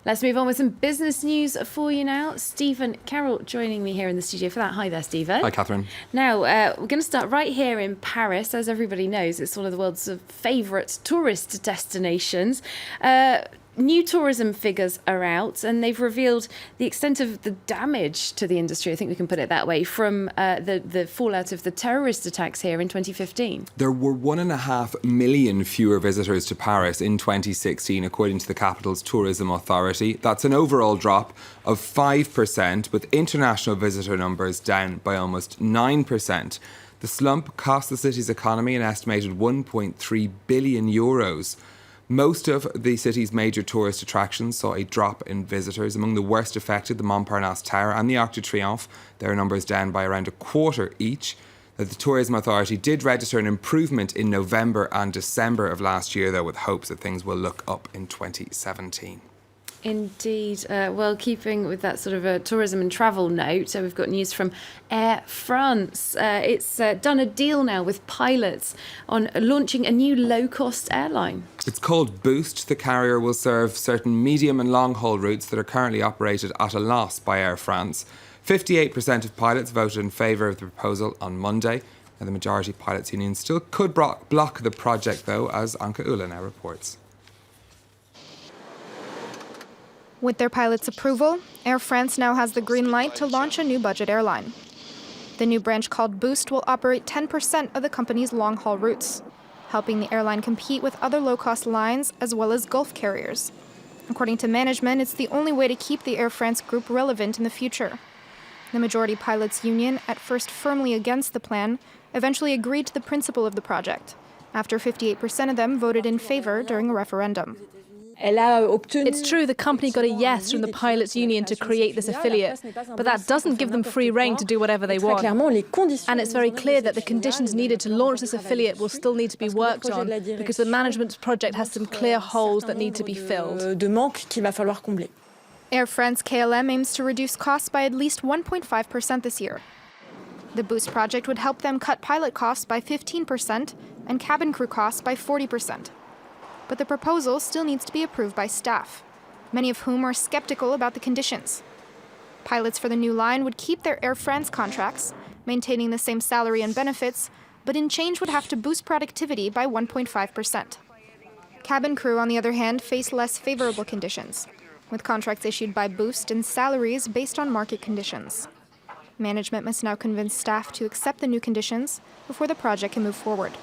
Let's move on with some business news for you now. Stephen Carroll joining me here in the studio for that. Hi there, Stephen. Hi, Catherine. Now, we're going to start right here in Paris. As everybody knows, it's one of the world's favourite tourist destinations. New tourism figures are out, and they've revealed the extent of the damage to the industry, I think we can put it that way, from the fallout of the terrorist attacks here in 2015. There were 1.5 million fewer visitors to Paris in 2016, according to the capital's tourism authority. That's an overall drop of 5%, with international visitor numbers down by almost 9%. The slump cost the city's economy an estimated €1.3 billion. Most of the city's major tourist attractions saw a drop in visitors. Among the worst affected, the Montparnasse Tower and the Arc de Triomphe, their numbers down by around a quarter each. The Tourism Authority did register an improvement in November and December of last year, though, with hopes that things will look up in 2017. Indeed. Well, keeping with that sort of a tourism and travel note, we've got news from Air France. It's done a deal now with pilots on launching a new low-cost airline. It's called Boost. The carrier will serve certain medium and long-haul routes that are currently operated at a loss by Air France. 58% of pilots voted in favour of the proposal on Monday. Now, the majority pilots' union still could block the project, though, as Anke Ula now reports. With their pilots' approval, Air France now has the green light to launch a new budget airline. The new branch called Boost will operate 10% of the company's long-haul routes, helping the airline compete with other low-cost lines as well as Gulf carriers. According to management, it's the only way to keep the Air France group relevant in the future. The majority pilots' union, at first firmly against the plan, eventually agreed to the principle of the project, after 58% of them voted in favor during a referendum. It's true the company got a yes from the pilots' union to create this affiliate, but that doesn't give them free rein to do whatever they want. And it's very clear that the conditions needed to launch this affiliate will still need to be worked on, because the management's project has some clear holes that need to be filled. Air France KLM aims to reduce costs by at least 1.5% this year. The Boost project would help them cut pilot costs by 15% and cabin crew costs by 40%. But the proposal still needs to be approved by staff, many of whom are skeptical about the conditions. Pilots for the new line would keep their Air France contracts, maintaining the same salary and benefits, but in change would have to boost productivity by 1.5%. Cabin crew, on the other hand, face less favorable conditions, with contracts issued by Boost and salaries based on market conditions. Management must now convince staff to accept the new conditions before the project can move forward.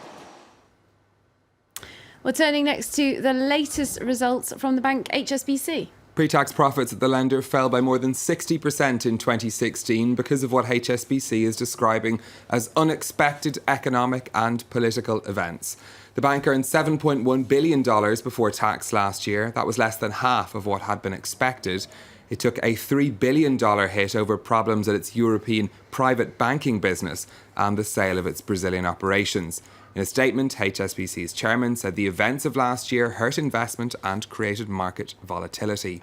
We're turning next to the latest results from the bank HSBC. Pre-tax profits at the lender fell by more than 60% in 2016 because of what HSBC is describing as unexpected economic and political events. The bank earned $7.1 billion before tax last year. That was less than half of what had been expected. It took a $3 billion hit over problems at its European private banking business and the sale of its Brazilian operations. In a statement, HSBC's chairman said the events of last year hurt investment and created market volatility.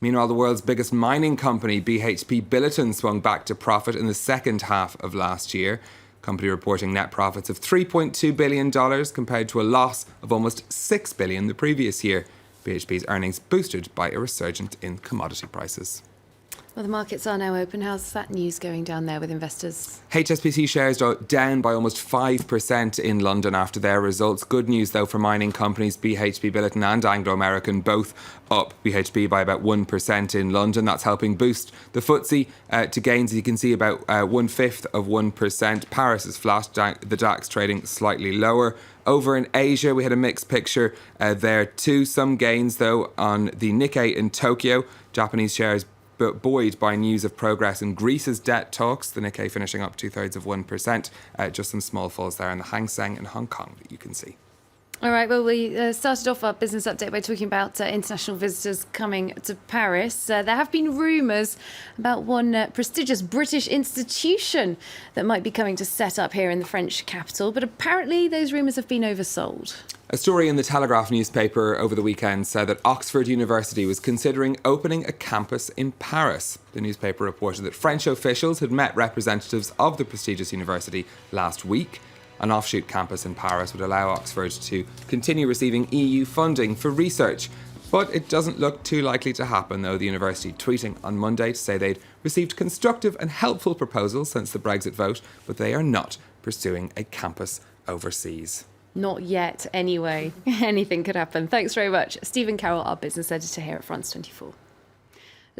Meanwhile, the world's biggest mining company, BHP Billiton, swung back to profit in the second half of last year. Company reporting net profits of $3.2 billion compared to a loss of almost $6 billion the previous year. BHP's earnings boosted by a resurgence in commodity prices. Well, the markets are now open. How's that news going down there with investors? HSBC shares are down by almost 5% in London after their results. Good news, though, for mining companies. BHP Billiton and Anglo American both up. BHP by about 1% in London. That's helping boost the FTSE to gains, you can see, about 1/5%. Paris is flat, the DAX trading slightly lower. Over in Asia, we had a mixed picture there too. Some gains, though, on the Nikkei in Tokyo. Japanese shares buoyed by news of progress in Greece's debt talks. The Nikkei finishing up 2/3%. Just some small falls there in the Hang Seng in Hong Kong that you can see. All right, well, we started off our business update by talking about international visitors coming to Paris. There have been rumours about one prestigious British institution that might be coming to set up here in the French capital, but apparently those rumours have been oversold. A story in the Telegraph newspaper over the weekend said that Oxford University was considering opening a campus in Paris. The newspaper reported that French officials had met representatives of the prestigious university last week. An offshoot campus in Paris would allow Oxford to continue receiving EU funding for research. But it doesn't look too likely to happen, though, the university tweeting on Monday to say they'd received constructive and helpful proposals since the Brexit vote, but they are not pursuing a campus overseas. Not yet, anyway. Anything could happen. Thanks very much. Stephen Carroll, our business editor here at France 24.